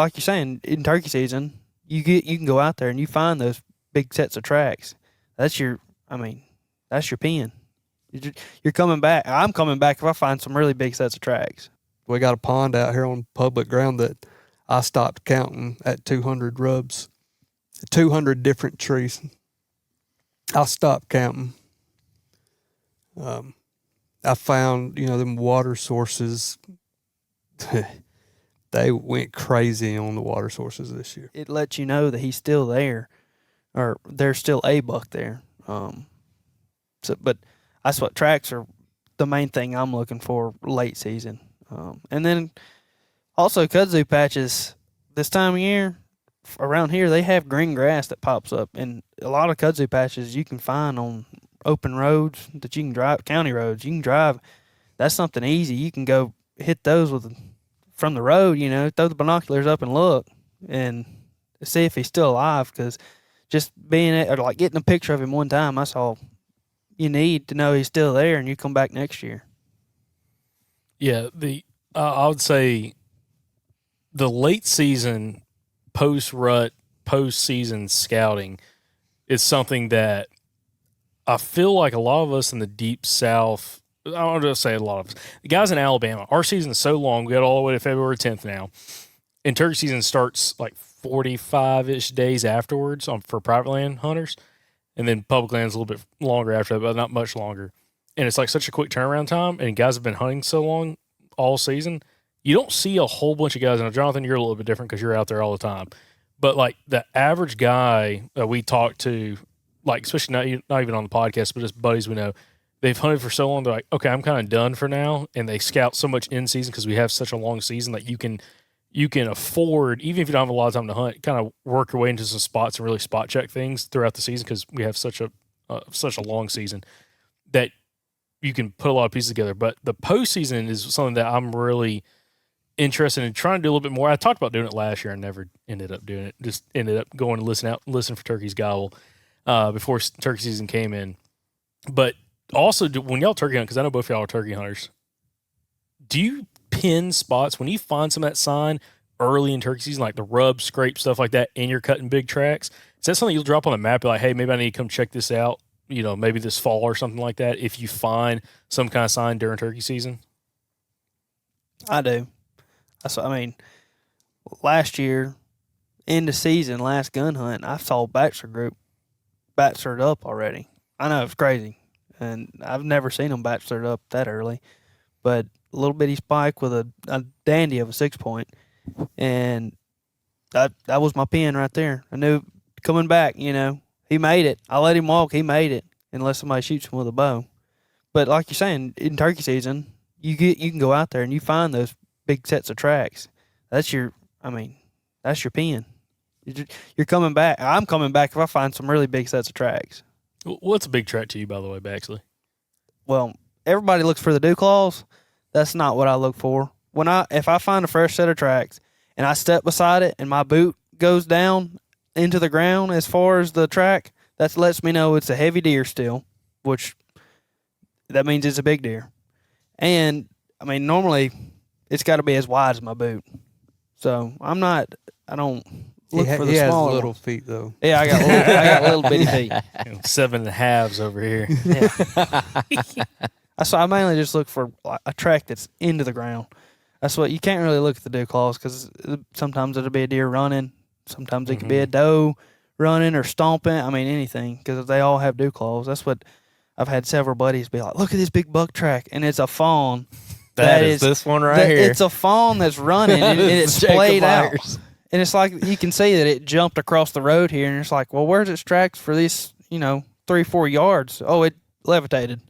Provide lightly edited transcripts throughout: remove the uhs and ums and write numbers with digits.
Like you're saying, in turkey season, you can go out there and you find those big sets of tracks. That's your, I mean, that's your pen. You're coming back. I'm coming back if I find some really big sets of tracks. We got a pond out here on public ground that I stopped counting at 200 rubs, 200 different trees. I stopped counting. I found, them water sources. They went crazy on the water sources this year. It lets you know that he's still there, or there's still a buck there. But that's what tracks are the main thing I'm looking for late season. And then also kudzu patches this time of year around here, they have green grass that pops up, and a lot of kudzu patches you can find on open roads that you can drive, county roads. You can drive. That's something easy. You can go hit those from the road. Throw the binoculars up and look and see if he's still alive. Because just getting a picture of him one time, that's all you need to know he's still there, and you come back next year. Yeah, I would say the late season post-rut, post-season scouting is something that I feel like a lot of us in the deep south, I don't just say a lot of us, the guys in Alabama, our season is so long, we got all the way to February 10th now, and turkey season starts like 45-ish days afterwards for private land hunters, and then public land's a little bit longer after that, but not much longer. And it's like such a quick turnaround time, and guys have been hunting so long all season, you don't see a whole bunch of guys. Now, Jonathan, you're a little bit different because you're out there all the time. But like the average guy that we talk to, like especially not even on the podcast, but just buddies we know, they've hunted for so long, they're like, okay, I'm kind of done for now. And they scout so much in season because we have such a long season that you can afford, even if you don't have a lot of time to hunt, kind of work your way into some spots and really spot check things throughout the season because we have such a long season that you can put a lot of pieces together. But the postseason is something that I'm really interested in trying to do a little bit more. I talked about doing it last year and never ended up doing it. Just ended up going to listen for turkey's gobble before turkey season came in. But also, when y'all turkey hunt, because I know both of y'all are turkey hunters, do you pin spots when you find some of that sign early in turkey season, like the rub, scrape, stuff like that, and you're cutting big tracks? Is that something you'll drop on the map? Like, hey, maybe I need to come check this out, maybe this fall or something like that, if you find some kind of sign during turkey season? I do. Last year, end of season, last gun hunt, I saw Bachelor group bachelored up already. I know, it's crazy. And I've never seen them bachelored up that early. But a little bitty spike with a dandy of a 6-point. And that was my pin right there. I knew coming back, he made it. I let him walk, he made it, unless somebody shoots him with a bow. But like you're saying, in turkey season, you can go out there and you find those big sets of tracks. That's your pin. You're coming back. I'm coming back if I find some really big sets of tracks. What's a big track to you, by the way, Baxley? Well, everybody looks for the dew claws. That's not what I look for. If I find a fresh set of tracks and I step beside it and my boot goes down into the ground as far as the track, that lets me know it's a heavy deer still, which that means it's a big deer. And normally it's got to be as wide as my boot. So I don't look for the smaller. He has little feet though. Yeah, I got little bitty feet. 7.5s over here. Yeah. So I mainly just look for a track that's into the ground. That's what you can't really look at the dew claws because sometimes it'll be a deer running, sometimes it could be a doe running or stomping. Anything because they all have dew claws. That's what I've had several buddies be like. Look at this big buck track, and it's a fawn. That is this one right here. It's a fawn that's running and it's splayed out. And it's like you can see that it jumped across the road here, and it's like, well, where's its tracks for this, 3-4 yards? Oh, it levitated.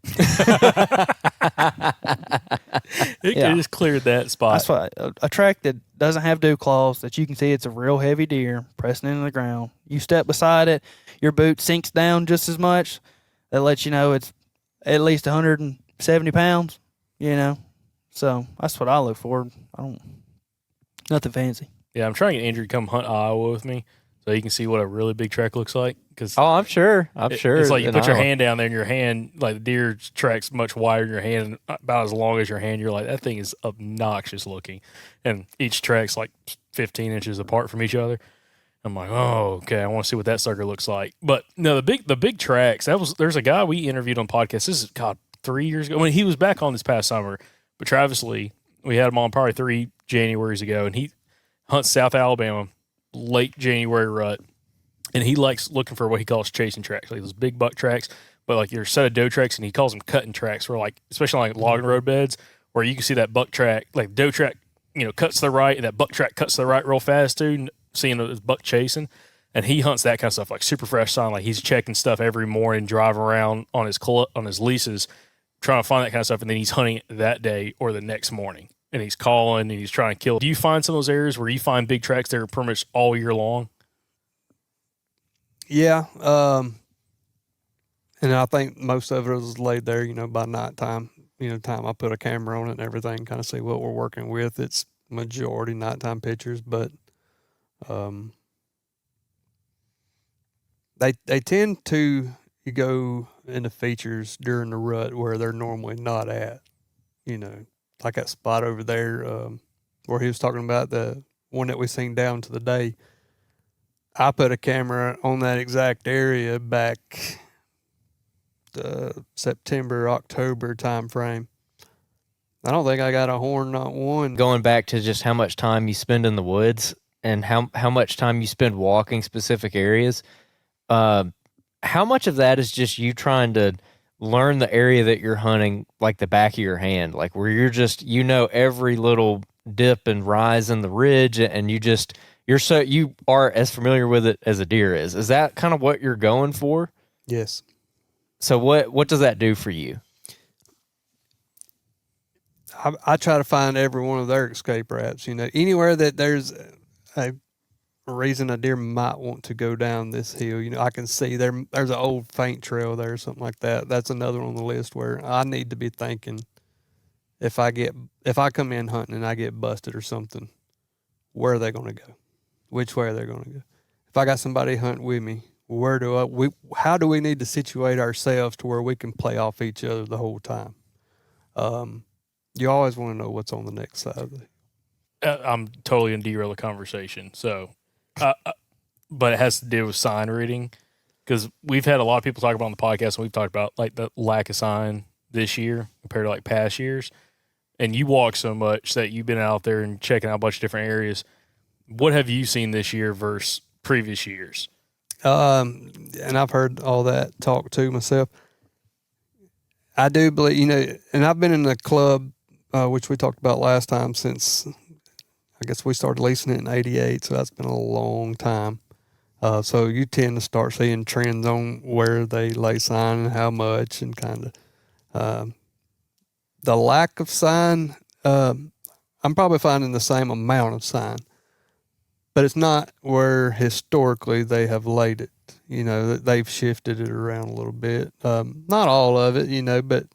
It just cleared that spot. That's why a track that doesn't have dew claws, that you can see it's a real heavy deer pressing into the ground. You step beside it, your boot sinks down just as much. That lets you know it's at least 170 pounds, So that's what I look for. Nothing fancy. Yeah, I'm trying to get Andrew to come hunt Iowa with me. So so you can see what a really big track looks like. Cause Oh, I'm sure. it's like you in put your Iowa. hand down there, and your hand, like the deer track's much wider than your hand, about as long as your hand. You're like, that thing is obnoxious looking, and each track's like 15 inches apart from each other. I'm like, oh, okay, I want to see what that sucker looks like. But no, the big tracks. There's a guy we interviewed on podcast. This is 3 years ago. He was back on this past summer, but Travis Lee, we had him on probably 3 Januaries ago, and he hunts South Alabama late January rut, and he likes looking for what he calls chasing tracks, like those big buck tracks, but like your set of doe tracks, and he calls them cutting tracks, where like especially like logging road beds, where you can see that buck track, like doe track, cuts to the right, and that buck track cuts to the right real fast too, seeing this buck chasing. And he hunts that kind of stuff, like super fresh sign, like he's checking stuff every morning, driving around on his leases, trying to find that kind of stuff, and then he's hunting it that day or the next morning. And he's calling and he's trying to kill. Do you find some of those areas where you find big tracks that are pretty much all year long? Yeah. And I think most of it was laid there, by nighttime, time I put a camera on it and everything, kind of see what we're working with. It's majority nighttime pictures, but they tend to go into features during the rut where they're normally not at, like that spot over there where he was talking about, the one that we seen down to the day. I put a camera on that exact area back the September, October time frame. I don't think I got a horn, not one. Going back to just how much time you spend in the woods and how much time you spend walking specific areas, how much of that is just you trying to learn the area that you're hunting like the back of your hand, like where you're just, every little dip and rise in the ridge, and you are as familiar with it as a deer is. Is that kind of what you're going for? Yes. So what does that do for you? I try to find every one of their escape routes, anywhere that there's a reason a deer might want to go down this hill. I can see there's an old faint trail there or something like that. That's another one on the list where I need to be thinking, if I come in hunting and I get busted or something, where are they going to go? Which way are they going to go? If I got somebody hunting with me, how do we need to situate ourselves to where we can play off each other the whole time? You always want to know what's on the next side of it. I'm totally going to derail the conversation. So, but it has to do with sign reading, because we've had a lot of people talk about on the podcast, and we've talked about like the lack of sign this year compared to like past years. And you walk so much that you've been out there and checking out a bunch of different areas. What have you seen this year versus previous years? And I've heard all that talk too myself. I do believe, and I've been in the club, which we talked about last time, since I guess we started leasing it in '88, so that's been a long time. So you tend to start seeing trends on where they lay sign and how much, and kind of the lack of sign. I'm probably finding the same amount of sign, but it's not where historically they have laid it. They've shifted it around a little bit. Not all of it, but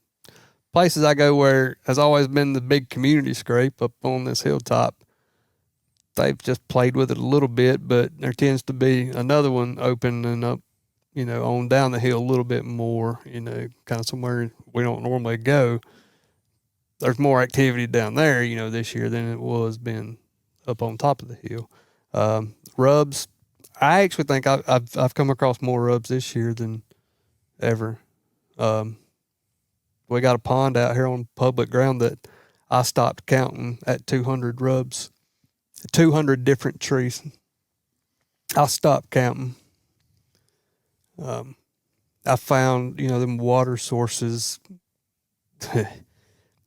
places I go where has always been the big community scrape up on this hilltop, they've just played with it a little bit, but there tends to be another one opening up, on down the hill a little bit more, kind of somewhere we don't normally go. There's more activity down there, this year than it was been up on top of the hill. Rubs, I actually think I've come across more rubs this year than ever. We got a pond out here on public ground that I stopped counting at 200 rubs, 200 different trees. I stopped counting. I found, them water sources,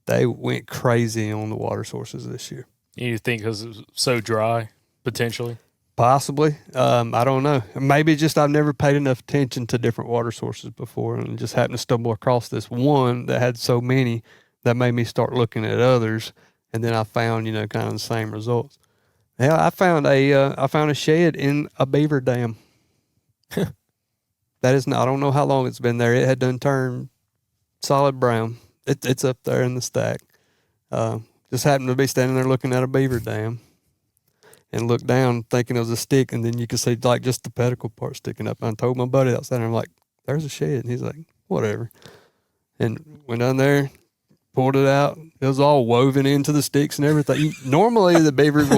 they went crazy on the water sources this year. You think because it was so dry, potentially? Possibly. I don't know. Maybe just I've never paid enough attention to different water sources before, and just happened to stumble across this one that had so many that made me start looking at others, and then I found, kind of the same results. Yeah, I found a shed in a beaver dam. That is not, I don't know how long it's been there. It had done turned solid brown. It's up there in the stack. Just happened to be standing there looking at a beaver dam. and looked down thinking it was a stick, and then you could see like just the pedicle part sticking up. I told my buddy outside, and I'm like, "There's a shed," and he's like, "Whatever," and went down there, pulled it out. It was all woven into the sticks and everything. Normally the beaver will